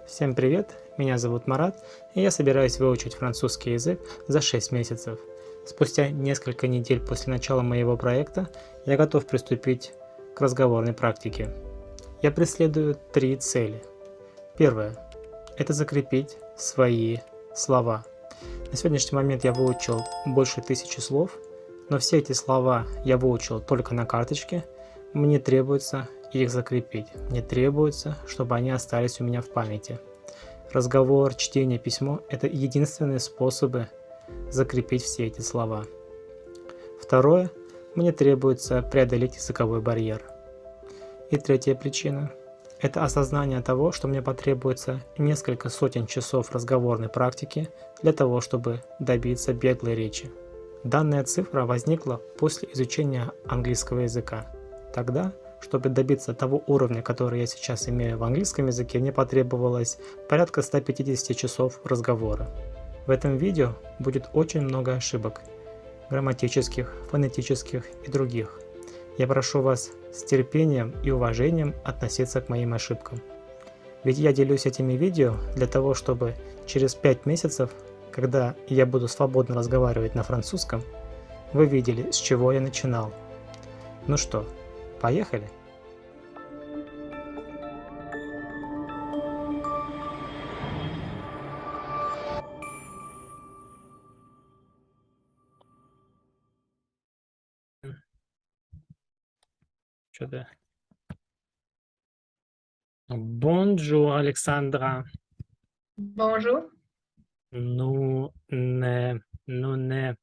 Всем привет, меня зовут Марат, и я собираюсь выучить французский язык за 6 месяцев. Спустя несколько недель после начала моего проекта я готов приступить к разговорной практике. Я преследую 3 цели. Первое – это закрепить свои слова. На сегодняшний момент я выучил больше 1000 слов, но все эти слова я выучил только на карточке. Мне требуется их закрепить. Мне требуется, чтобы они остались у меня в памяти. Разговор, чтение, письмо – это единственные способы закрепить все эти слова. Второе – мне требуется преодолеть языковой барьер. И третья причина – это осознание того, что мне потребуется несколько сотен часов разговорной практики для того, чтобы добиться беглой речи. Данная цифра возникла после изучения английского языка. Тогда, чтобы добиться того уровня, который я сейчас имею в английском языке, мне потребовалось порядка 150 часов разговора. В этом видео будет очень много ошибок – грамматических, фонетических и других. Я прошу вас с терпением и уважением относиться к моим ошибкам. Ведь я делюсь этими видео для того, чтобы через 5 месяцев, когда я буду свободно разговаривать на французском, вы видели, с чего я начинал. Ну что, поехали? Что-то. Bonjour, Alexandra. Bonjour. Nous ne, nous ne,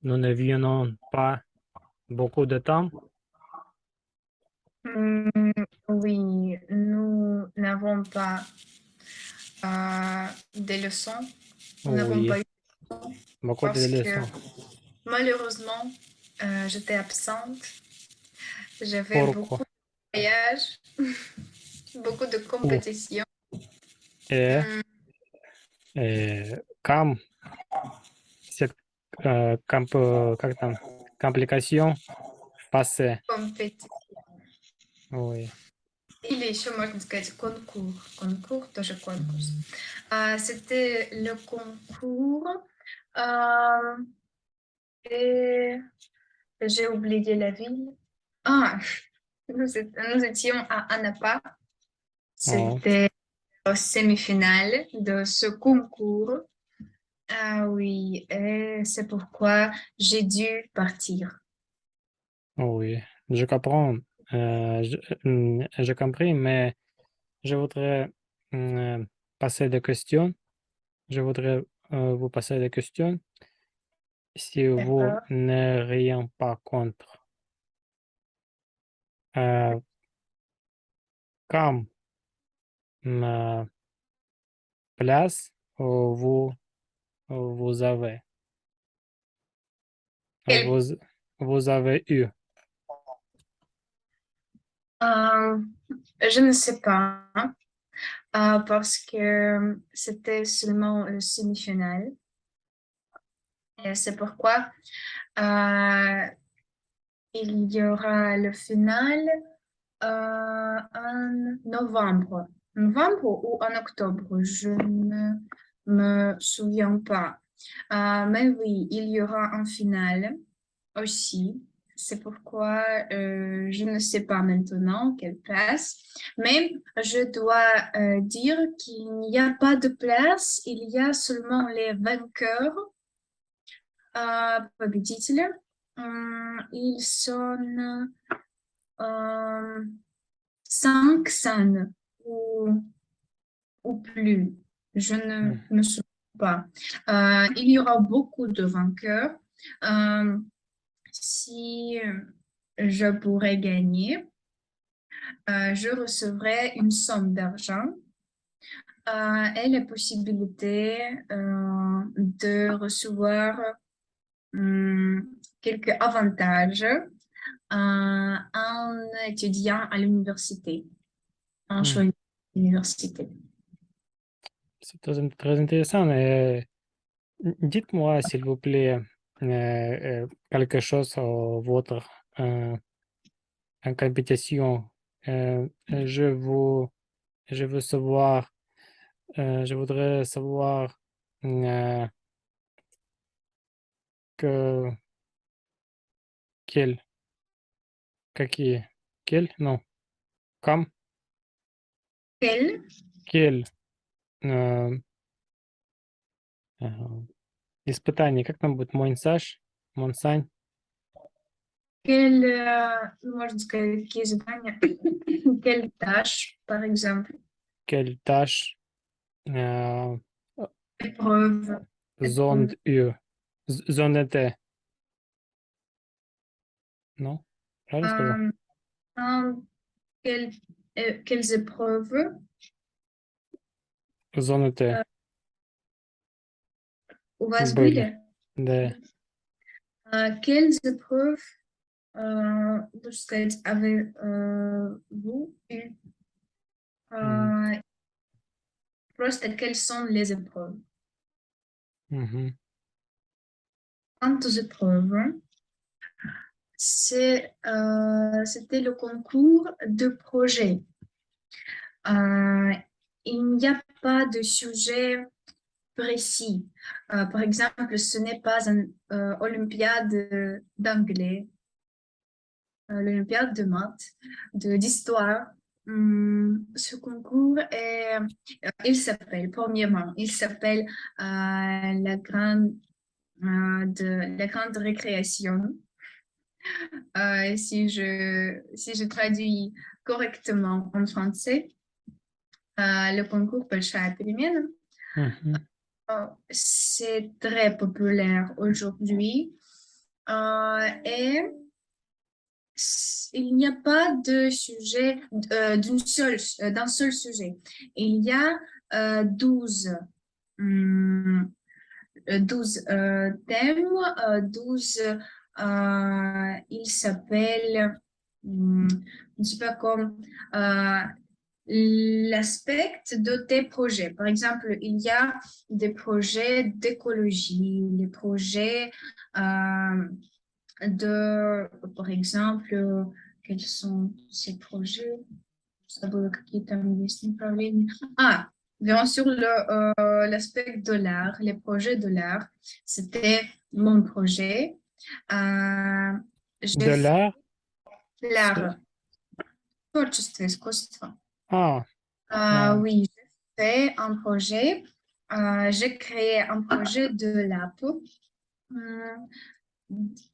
nous ne venons pas beaucoup de temps. Oui, nous n'avons pas des leçons. Nous n'avons Oui, pas eu beaucoup de parce que leçons. malheureusement, j'étais absente. J'avais beaucoup Pourquoi? de voyages, beaucoup de Où? compétitions. Et, Hum, comme cette как там, complication passée. compéti- Oui. Или еще можно сказать конкурс. Конкурс тоже конкурс. C'était le concours. euh, et j'ai oublié la ville. Ah, nous étions à Annapa. Oh. C'était la semi-finale de ce concours. Ah oui, et c'est pourquoi j'ai dû partir. Oui, je comprends. J'ai compris, mais je voudrais passer des questions. Je voudrais vous passer des questions si vous D'accord. n'avez rien pas contre. Comme place vous avez Quel- vous avez eu. Euh, je ne sais pas, parce que c'était seulement le semi-finale. Et c'est pourquoi euh, il y aura le final en novembre. Novembre ou en octobre, je ne me souviens pas. Mais oui, il y aura un final aussi. C'est pourquoi je ne sais pas maintenant quelle place. Mais je dois dire qu'il n'y a pas de place. Il y a seulement les vainqueurs, победители. Ils sont 5 scènes ou plus. Je ne me souviens pas. Il y aura beaucoup de vainqueurs. Si je pourrais gagner, je recevrai une somme d'argent et la possibilité de recevoir quelques avantages en étudiant à l'université, en choisissant l'université. C'est très intéressant. Dites-moi, s'il vous plaît, quelque chose sur votre en compétition. Je vous Je veux savoir, je voudrais savoir euh, que, quel, какие, quel, non, comme, Quel, quel, э, испытание, как там будет, монсаж, монсань, можно сказать, какие задания, quelle tâche, par exemple, quelle tâche, euh, épreuve, épreuve, zone U, zone T, non? Правильно сказал? euh, un- quelles épreuves, Зоны Т у вас были, были? да. Quelles épreuves, можно сказать, avez-vous eu? Мгм. Euh, Просто quelles sont les épreuves? Мгм. Quant aux épreuves, c'était le concours de projet. Euh, il n'y a pas de sujet précis. Par exemple, ce n'est pas une olympiade d'anglais, l'olympiade de maths, d'histoire. Ce concours il s'appelle, premièrement, il s'appelle la grande récréation. Si je traduis correctement en français, le concours Большая перемена, Мгм. c'est très populaire aujourd'hui et il n'y a pas de sujet, d'un seul sujet. Il y a 12, hum, 12 thèmes, 12, il s'appelle, je ne sais pas comme, l'aspect de tes projets. Par exemple, il y a des projets d'écologie, des projets par exemple, quels sont ces projets? Забыла, какие там есть направления. Ah, bien sûr, l'aspect de l'art, les projets de l'art, c'était mon projet. Euh, j'ai De fait l'art, l'art, творчество, искусство. а, а, Oui, j'ai fait un projet. J'ai créé un projet de l'app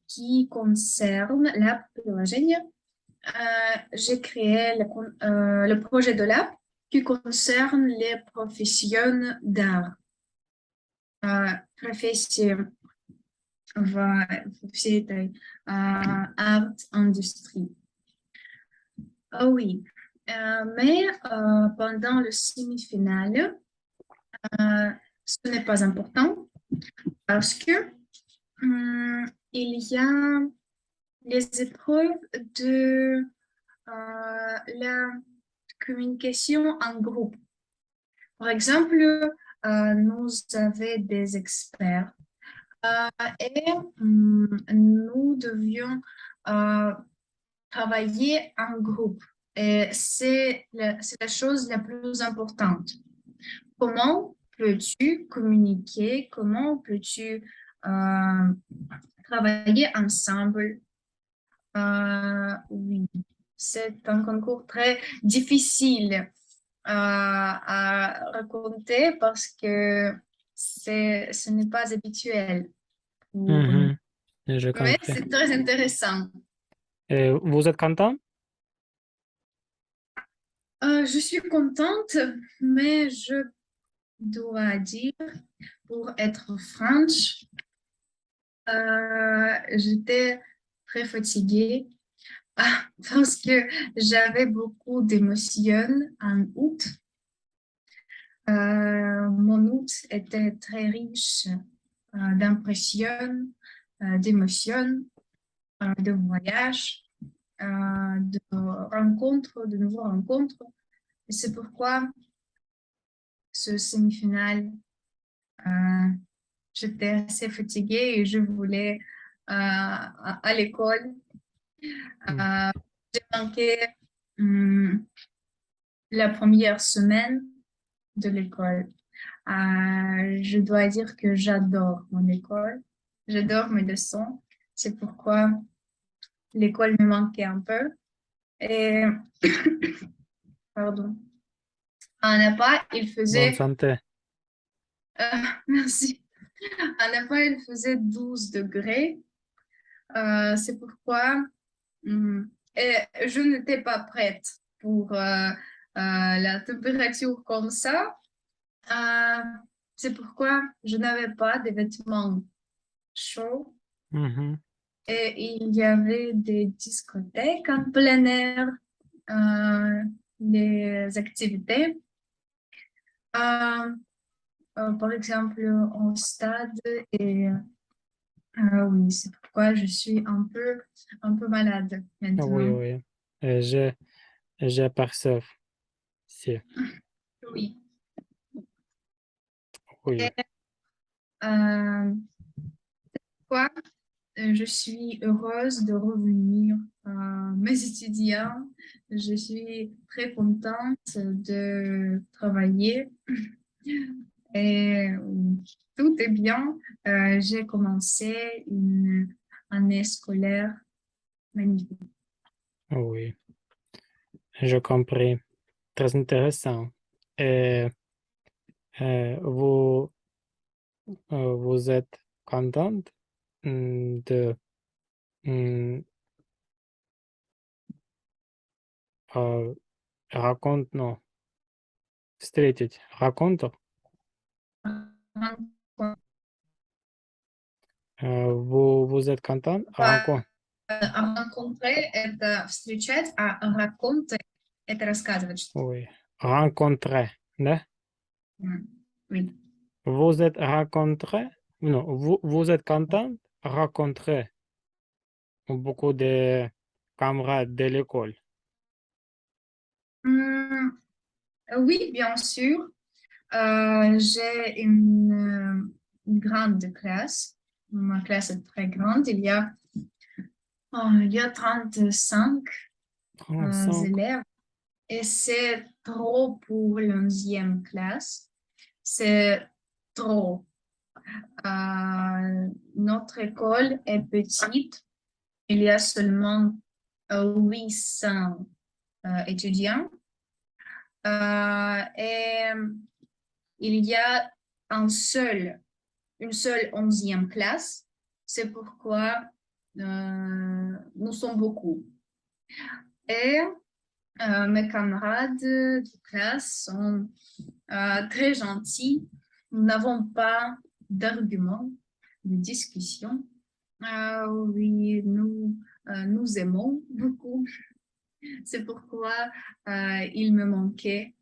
qui concerne l'app приложение. J'ai créé le projet de l'app qui concerne les professions d'art. Профессии в всей этой арт-индустрии. Oui, mais pendant le semi-finale, ce n'est pas important parce que il y a les épreuves de la communication en groupe. Par exemple, nous avons des experts et nous devions euh, travailler en groupe. Et c'est la chose la plus importante. Comment peux-tu communiquer? Comment peux-tu travailler ensemble? Oui, c'est un concours très difficile à raconter parce que ce n'est pas habituel pour nous. мгм. J'ai Mais compris. c'est très intéressant. Et vous êtes content? Je suis contente, mais je dois dire, pour être franche, j'étais très fatiguée parce que j'avais beaucoup d'émotions en août. Mon août était très riche d'impressions, d'émotions, de voyages, de rencontres, de nouveaux rencontres. Et c'est pourquoi ce semi-final, euh, j'étais assez fatiguée et je voulais à l'école. М. J'ai manqué hum, la première semaine de l'école. Je dois dire que j'adore mon école, j'adore mes leçons. C'est pourquoi l'école me manquait un peu. Et, pardon, à Napa, il Bonne faisait, santé. merci, à Napa, il faisait 12 degrés. C'est pourquoi et je n'étais pas prête pour la température comme ça. Euh, c'est pourquoi je n'avais pas de vêtements chauds Mhm. et il y avait des discothèques en plein air, euh, des activités. Euh, par exemple, au stade et oui, c'est pourquoi je suis un peu malade Ah oui, maintenant. oui. J'aperçois. Si, Oui. oui. Et, euh, quoi, je suis heureuse de revenir à mes étudiants. Je suis très contente de travailler et tout est bien. J'ai commencé une année scolaire magnifique. Oui, je comprends. Très intéressant. Et vous, vous êtes contente de hum, euh, raconte, non, встретить, raconte. Vous êtes content? Raconte. Rencontrer — это встречать, а raconter — это рассказывать что-то. Oui. Rencontrer, да? Oui. Vous êtes rencontré? Non, vous êtes content? Rencontrer beaucoup de camarades de l'école. Hum, oui, bien sûr. J'ai une grande classe. Ma classe est très grande. Il y a 35 35. élèves et c'est trop pour l'onzième classe. C'est trop. Notre école est petite. Il y a seulement 800 étudiants. Et il y a une seule onzième classe. C'est pourquoi nous sommes beaucoup. Et mes camarades de classe sont très gentils. Nous n'avons pas d'arguments, de discussion. Oui, nous aimons beaucoup. C'est pourquoi il me manquait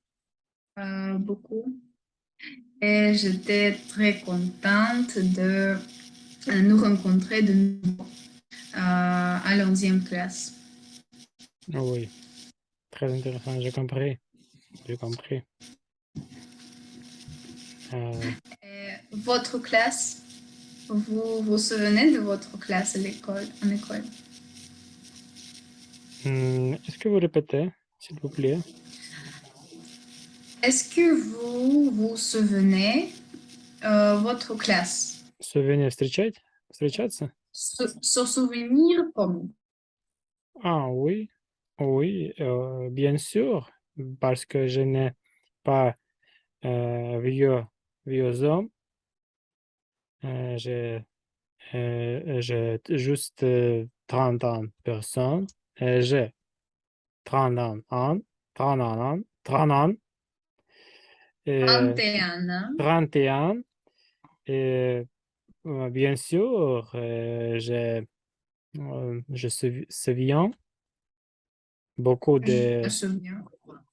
beaucoup. Et j'étais très contente de nous rencontrer de nouveau à l'onzième classe. Oui, très intéressant, j'ai compris. J'ai compris. Et votre classe, vous vous souvenez de votre classe à l'école, en école? Est-ce que vous répétez, s'il vous plaît? Est-ce que vous vous souvenez votre classe? Souvenir встречать? Встречаться? Se souvenir comme Ah oui, oui, bien sûr, parce que je n'ai pas vieux hommes. J'ai j'ai juste 30 ans personne. J'ai 30 ans, 30 ans, et 21 ans. 31. Et bien sûr, je souviens beaucoup Je me de, souviens.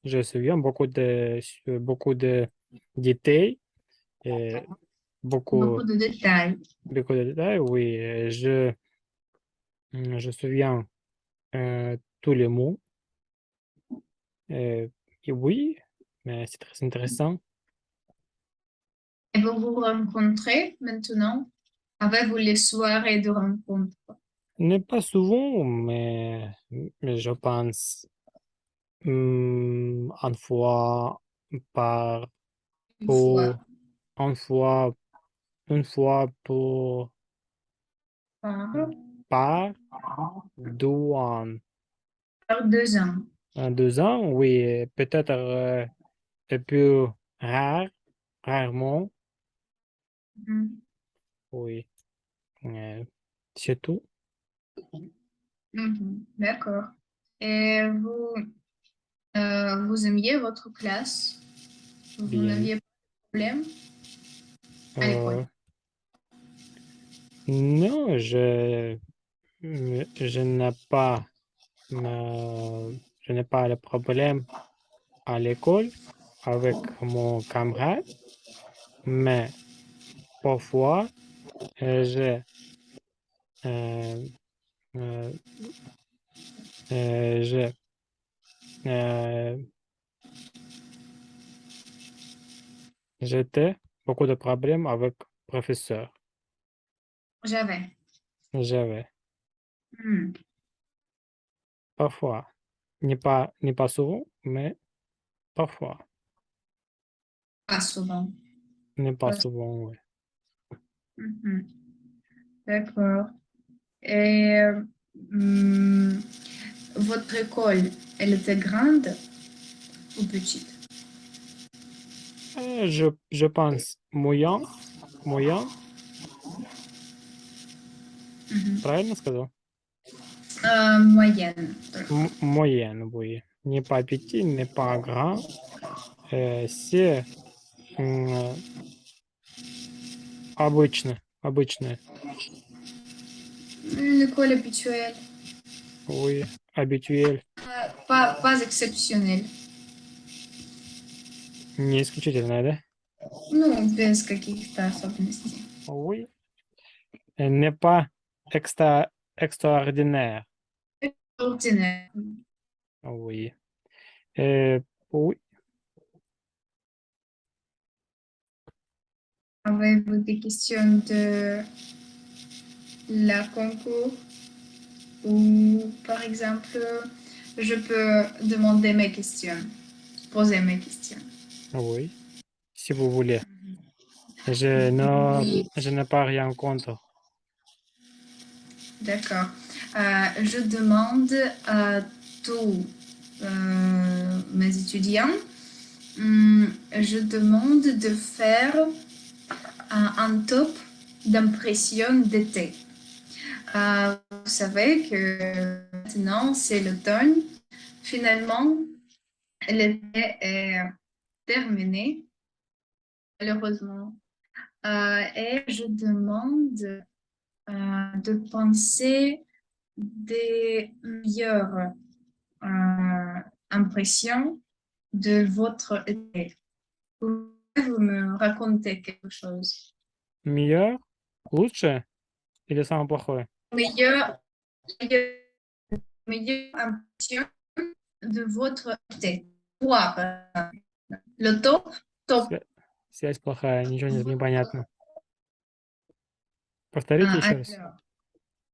je souviens beaucoup de détails et beaucoup, Beaucoup de détails. beaucoup de détails. Oui, je souviens tous les mots. Euh, et oui, mais c'est très intéressant. Et vous vous rencontrez maintenant? Avez-vous les soirées de rencontre? Ne pas souvent, mais je pense une fois par Une pour fois une fois une fois pour par, par 2 ans. par 2 ans. 2 ans, oui, peut-être un peu rarement, Mhm. oui. Euh, c'est tout, Mhm. D'accord. Et vous aimiez votre classe? Vous bien. n'aviez pas de problème à Euh, l'école? non, je n'ai pas, je n'ai pas de problème à l'école avec mon camarade, mais parfois, je, euh, euh, je, euh, j'étais beaucoup de problèmes avec professeur. J'avais. J'avais Hmm. parfois, n'est pas souvent, mais parfois, Pas souvent. n'est pas Pas souvent, oui. Mhm. D'accord. Et hmm, votre école, elle était grande ou petite? Je pense moyen, Mhm. правильно сказал? Moyenne. Moyenne, oui. Не pas petit, n'est pas grand. C'est м, обычно, Une école habituelle. oui, habituel, Pas exceptionnelle. не исключительное, да? Ну, без каких-то особенностей. Oui. N'est pas extraordinaire, Ordinaire. oui. Euh, oui, Avez-vous des questions de la concours? Ou par exemple, je peux demander mes questions, poser mes questions. oui, si vous voulez. Oui, Je n'ai pas rien contre. d'accord. Je demande à tous mes étudiants, je demande de faire un top d'impression d'été. Vous savez que maintenant c'est l'automne. Finalement, l'été est terminé, malheureusement. Et je demande de penser des meilleures impressions de votre été. Pouvez-vous me raconter quelque chose? Meilleur, лучше или самое плохое? Meilleure, meilleure, meilleure impression de votre été. Quoi? Le top? Top. Связь плохая, ничего не понятно. Повторите еще раз. Alors,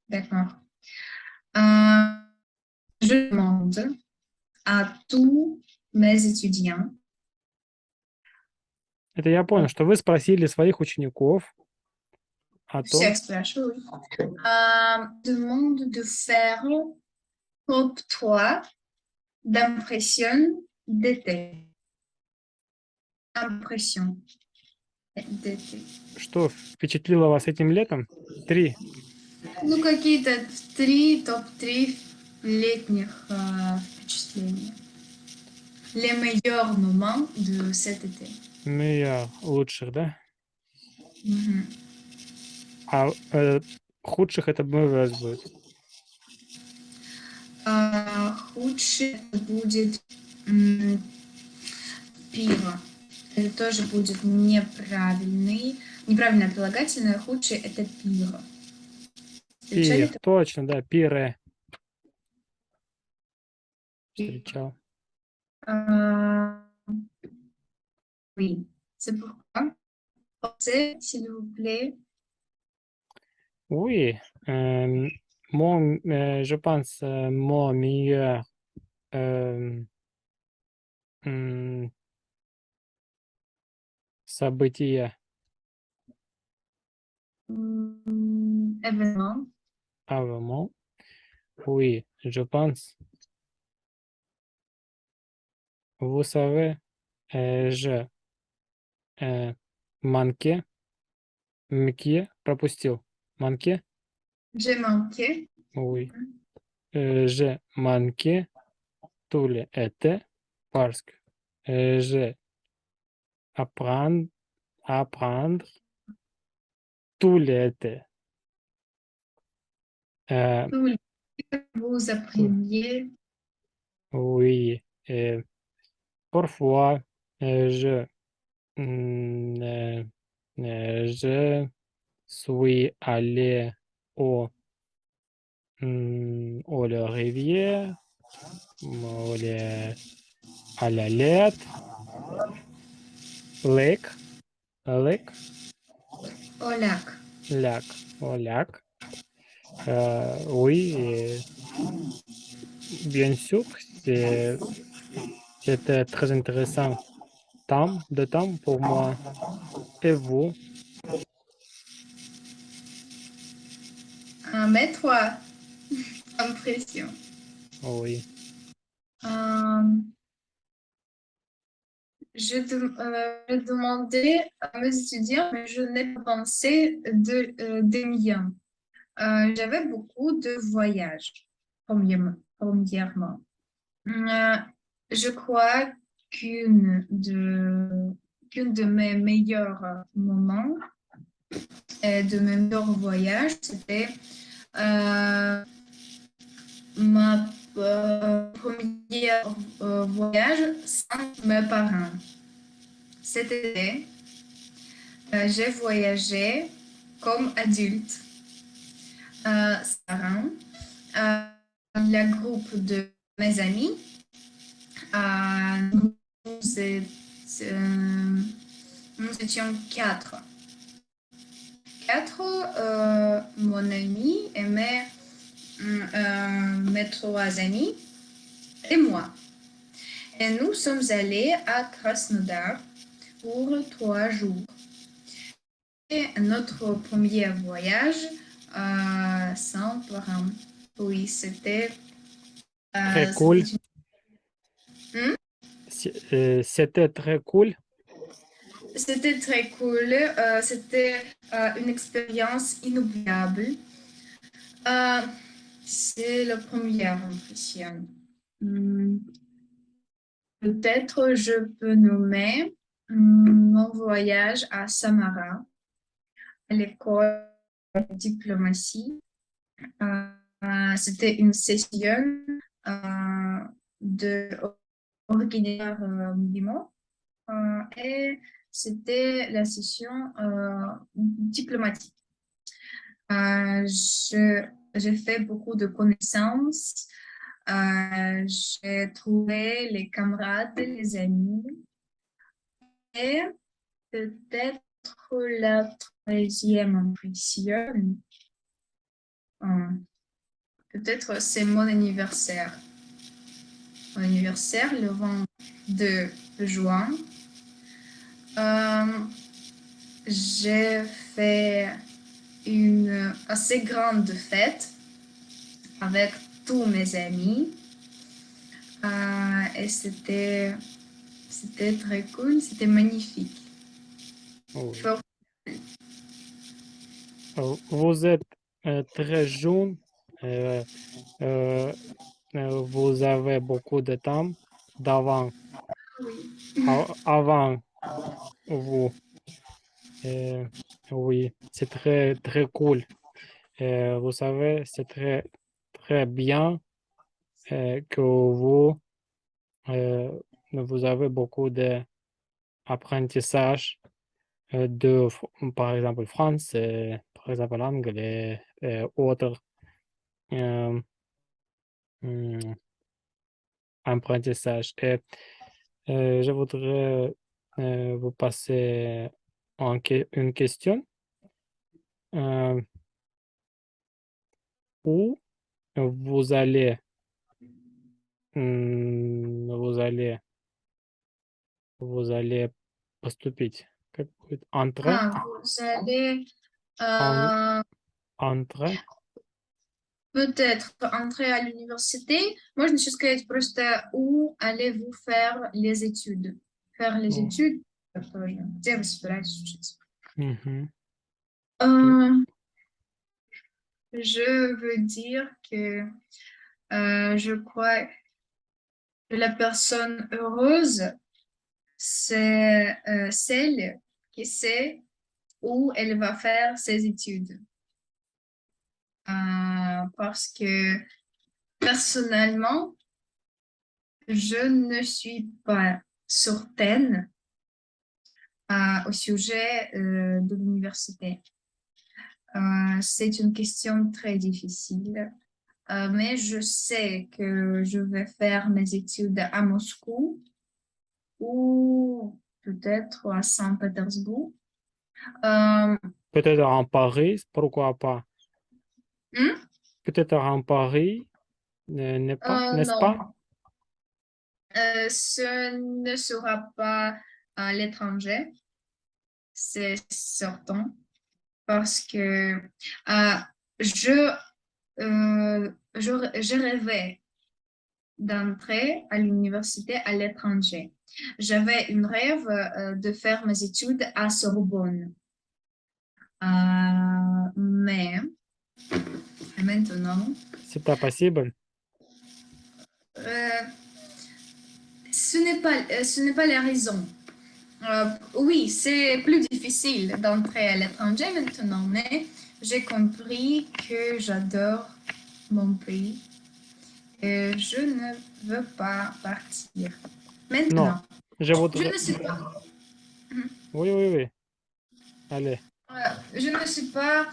d'accord. Euh, je demande à tous mes étudiants, Это я понял, что вы спросили своих учеников о том, demande de faire top 3 d'impression d'été. Impression d'été. что впечатлило вас этим летом. 3. Ну, какие-то топ-3 летних впечатлений. Les meilleurs moments de cet été. Meilleur, лучших, да? Мгм. А худших это МВС будет. Худший будет пиво. Это тоже будет неправильное прилагательное. Худший это пиво. Встречали Пир, такое? точно, да, пире. Встречал. Euh, oui, c'est pourquoi. Pensez, s'il vous plaît. Oui, je pense, mon meilleur М, Событие. Événement. Avant. Oui, je pense. Vous savez, je manqué. Мки пропустил. Манке? J'ai manqué. Oui. J'ai manqué tout l'été parce que j'ai apprendre, apprendre tout l'été. Euh, Tous les vous appreniez. oui. Parfois, je, je suis allé au, au la rivière, à la lake, lake, Au lac. lac, au lac. Oui, bien sûr, c'est- c'était très intéressant de temps pour moi. Et vous? Mais toi, impression. Oui. Euh, je demandais à mes étudiants, mais je n'ai pas pensé des miens. J'avais beaucoup de voyages, premièrement. Euh, je crois qu'une de mes meilleurs moments et de mes meilleurs voyages, c'était ma première voyage sans mes parents. Cet été, j'ai voyagé comme adulte sans parents. Le groupe de mes amis. Nous, nous étions quatre. Quatre, mon ami et mes trois amis et moi. Et nous sommes allés à Krasnodar pour 3 jours. Et notre premier voyage sans parents. Oui, Très c'était cool. Hmm? C'était très cool. C'était très cool. C'était une expérience inoubliable. Euh, c'est la première impression. Hmm, Peut-être je peux nommer mon voyage à Samara, à l'école de diplomatie. C'était une session de ordinaire minimum et c'était la session diplomatique. J'ai fait beaucoup de connaissances. J'ai trouvé les camarades, les amis. Et peut-être la troisième impression, euh, peut-être c'est mon anniversaire. Mon anniversaire, le 22 juin. Euh, j'ai fait une assez grande fête avec tous mes amis. Et c'était très cool, c'était magnifique. Oui. Fort- Vous êtes très jeune. euh, euh, vous avez beaucoup de temps d'avant, avant vous. Euh, oui, c'est très, très cool. Vous savez, c'est très, très bien que euh, vous avez beaucoup d'apprentissage par exemple, français, par exemple, anglais, autres euh, hum, apprentissages. Et je voudrais vous passer une question. Euh, Où vous allez, vous allez vous allez поступить? Как будет? Entrer? Vous allez En, euh, entrer? peut-être entrer à l'université. Можно еще сказать просто où allez-vous faire les études? Faire les Ну, études, это тоже. Где вы собираетесь учиться? мгм. Euh, je veux dire que je crois que la personne heureuse, c'est celle qui sait où elle va faire ses études. Parce que personnellement, je ne suis pas certaine au sujet de l'université. C'est une question très difficile, mais je sais que je vais faire mes études à Moscou ou peut-être à Saint-Pétersbourg. Euh, Peut-être en Paris, pourquoi pas? hmm? Peut-être en Paris, n'est-ce Non, pas? ce ne sera pas à l'étranger, c'est certain, parce que euh, je, je rêvais d'entrer à l'université à l'étranger. J'avais une rêve de faire mes études à Sorbonne. Mais maintenant, C'est pas possible. euh, ce n'est pas la raison. Oui, c'est plus difficile d'entrer à l'étranger maintenant, mais j'ai compris que j'adore mon pays et je ne veux pas partir. Non, Maintenant, je je voudrais. ne sais pas. Oui, oui, oui. Allez. Je ne sais pas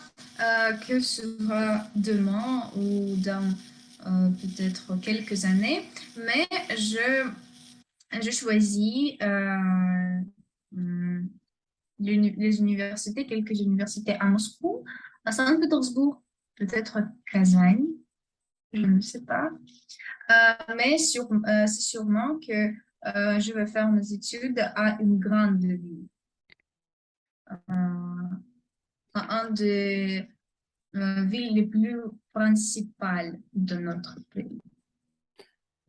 que sera demain ou dans peut-être quelques années, mais je choisis hum, les universités, quelques universités à Moscou, à Saint-Pétersbourg, peut-être Kazan, je ne sais pas. Mais c'est sûrement que je vais faire mes études à une grande ville, à un des villes les plus principales de notre pays.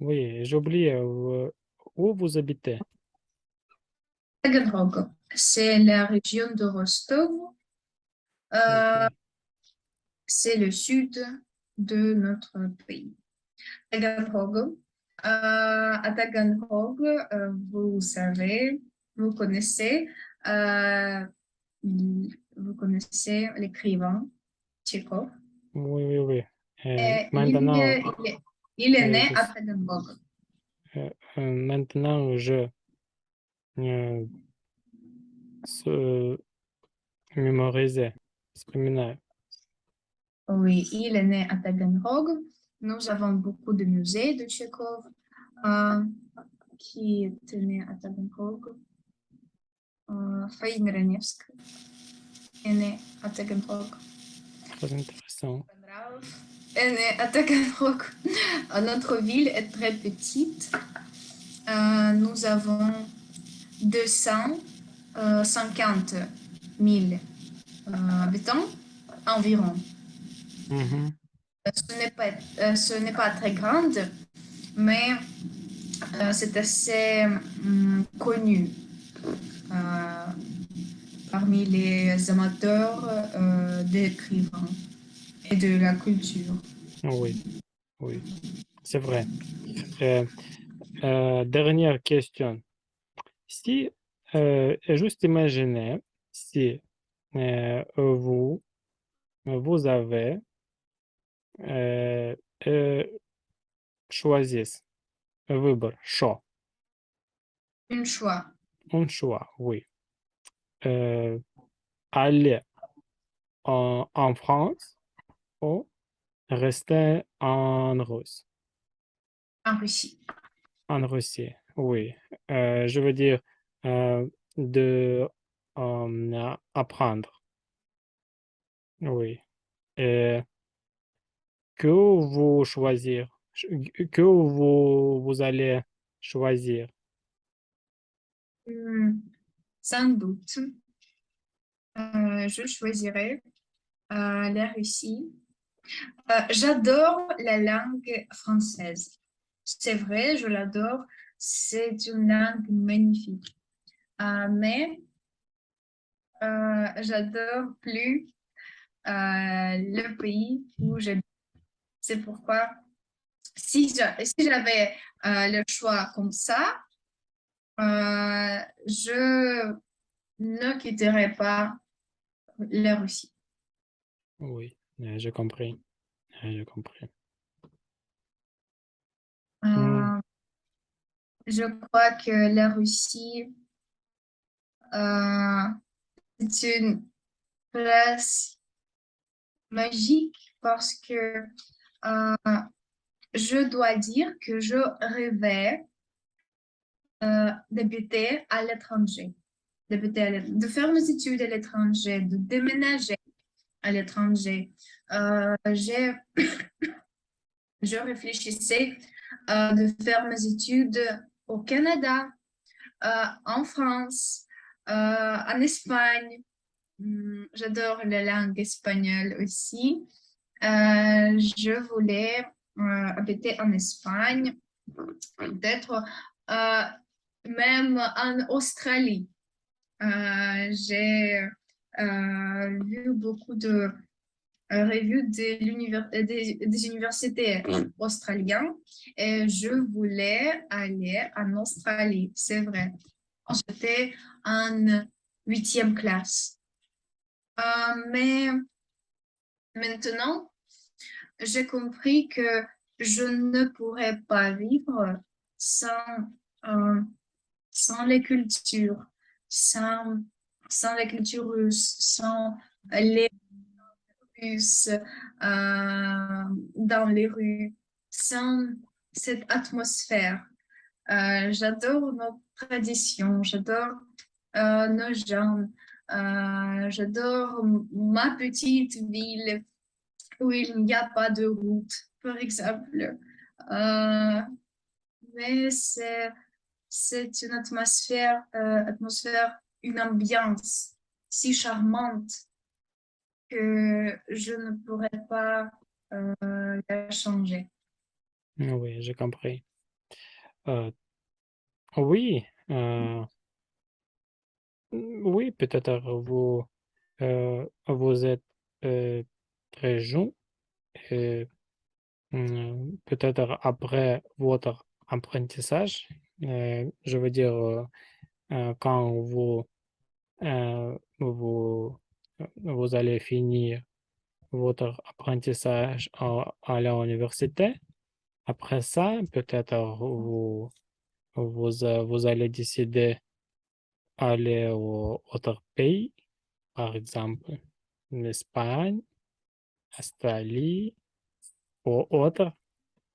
Oui, j'oublie où vous habitez. Taganrog, c'est la région de Rostov, euh, Ok. c'est le sud de notre pays. Taganrog. À Taganrog, vous savez, vous connaissez, euh, vous connaissez l'écrivain Tchekhov. Oui, oui, oui. Et Maintenant, il est oui, né à Taganrog. maintenant, je euh, se mémoriser, вспоминаю. Oui, il est né à Taganrog. Nous avons beaucoup de musées de Tchekhov euh, qui est né à Taganrog. Faïn Раневск est né à Taganrog. Très intéressant. Raouf est né à Taganrog. Notre ville est très petite. Nous avons 250 000 habitants environ. Mhm. Ce n'est pas très grande, mais c'est assez connu euh, parmi les amateurs d'écrivains et de la culture. Oui, oui, c'est vrai. Euh, dernière question. Si, juste imaginez si vous avez euh, euh, choisi выбор, что? Un choix. Un choix, oui. Euh, aller en France ou rester en Russe, En Russie. en Russie, oui. Je veux dire de apprendre, oui. Et que vous choisir, que vous allez choisir? Sans doute, je choisirais la Russie. J'adore la langue française. C'est vrai, je l'adore. C'est une langue magnifique. Mais j'adore plus le pays où j'habite. C'est pourquoi, si j'avais le choix comme ça, je ne quitterais pas la Russie. Oui, j'ai compris. J'ai compris. Hmm, Euh, je crois que la Russie, euh, c'est une place magique parce que euh, je dois dire que je rêvais d'habiter à l'étranger, de faire mes études à l'étranger, de déménager à l'étranger. J'ai je réfléchissais de faire mes études au Canada, en France, en Espagne. J'adore la langue espagnole aussi. Je voulais habiter en Espagne, peut-être euh, même en Australie. J'ai vu beaucoup de revue des universités australiennes et je voulais aller en Australie, c'est vrai. J'étais en huitième classe. Mais maintenant, j'ai compris que je ne pourrais pas vivre sans, euh, sans les cultures, sans, sans la culture russe, sans les plus dans les rues, sans cette atmosphère. J'adore nos traditions, j'adore nos gens, j'adore ma petite ville où il n'y a pas de route, par exemple. Euh, mais c'est une atmosphère, une ambiance si charmante que je ne pourrais pas la changer. oui, j'ai compris. Euh, oui, oui, peut-être vous êtes très jeune et peut-être après votre apprentissage, je veux dire, quand vous allez finir votre apprentissage à l'université, après ça, peut-être vous allez décider aller au autre pays, par exemple l'Espagne, l'Australie ou autre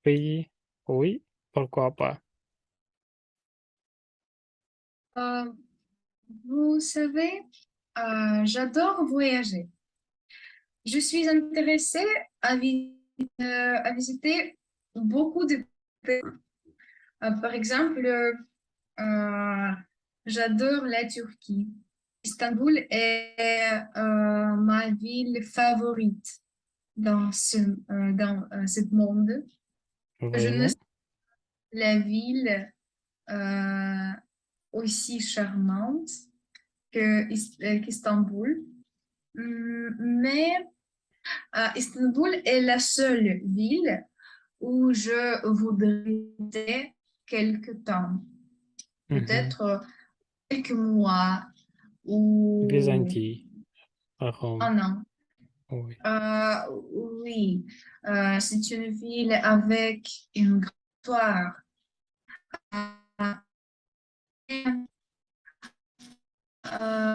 pays. Oui, pourquoi pas. Euh, Vous savez, j'adore voyager. Je suis intéressée à visiter beaucoup de pays. Par exemple, j'adore la Turquie. Istanbul est ma ville favorite dans ce monde. Je ne Vraiment? sais pas la ville euh, aussi charmante qu'Istanbul. Mais Istanbul est la seule ville où je voudrais quelque temps, Mhm. peut-être quelques mois ou Byzantie, Rome, un an. oui. Euh, oui, c'est une ville avec une grande histoire.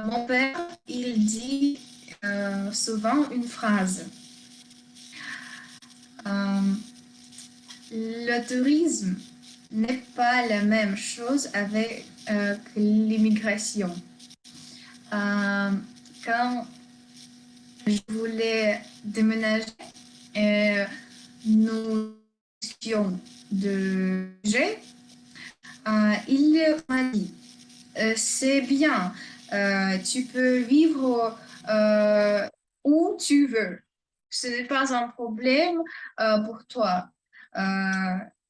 Mon père, il dit souvent une phrase. Euh, le tourisme n'est pas la même chose avec que l'immigration. Euh, Quand je voulais déménager, nous étions de G, il m'a dit, C'est bien. Tu peux vivre où tu veux. Ce n'est pas un problème pour toi.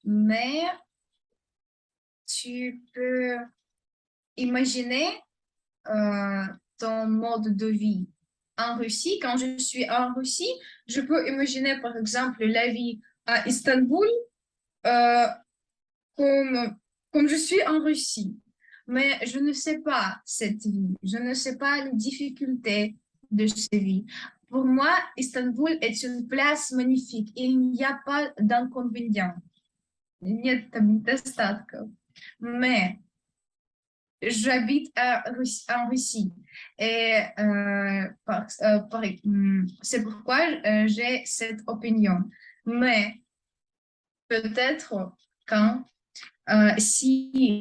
Mais tu peux imaginer euh, ton mode de vie. En Russie, quand je suis en Russie, je peux imaginer par exemple la vie à Istanbul euh, comme, comme je suis en Russie. Mais je ne sais pas cette vie, je ne sais pas les difficultés de cette vie. Pour moi, Istanbul est une place magnifique. Il n'y a pas d'inconvénients. Нет там недостатков. Mais j'habite en Russie et c'est pourquoi j'ai cette opinion. Mais peut-être quand si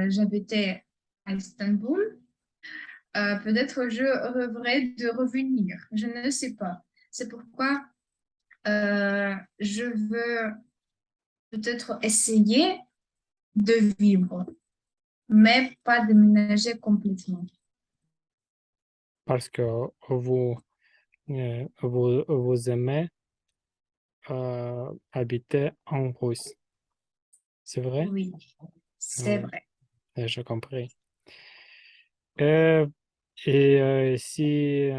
j'habitais à Istanbul, peut-être je rêverais de revenir. Je ne sais pas. C'est pourquoi je veux peut-être essayer de vivre, mais pas déménager complètement. Parce que vous aimez habiter en Russie. C'est vrai? Oui, c'est Oui, vrai. j'ai compris. Euh, si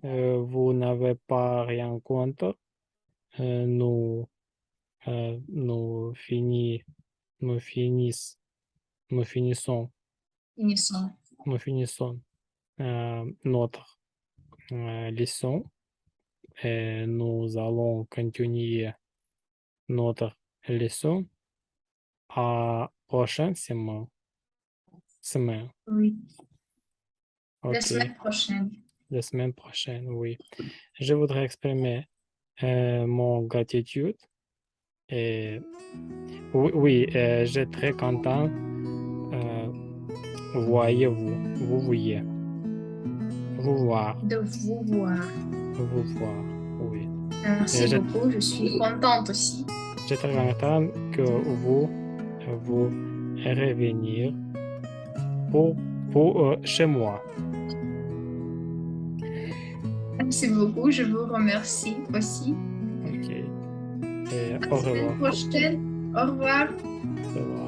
vous n'avez pas rien contre, euh, nous, nous, nous, finis, nous finissons, Finissons. nous finissons notre leçon et nous allons continuer notre leçon à prochaine semaine. Oui, la OK, semaine prochaine. la semaine prochaine, oui. Je voudrais exprimer mon gratitude et oui, oui, je suis très content. euh, vous voyez, vous voir, De vous voir. vous voir, oui. Et Merci beaucoup. Je suis contente aussi. je suis très content que vous revenir pour, chez moi. Merci beaucoup. Je vous remercie aussi. OK. Et À au la semaine revoir. prochaine. Au revoir. Au revoir.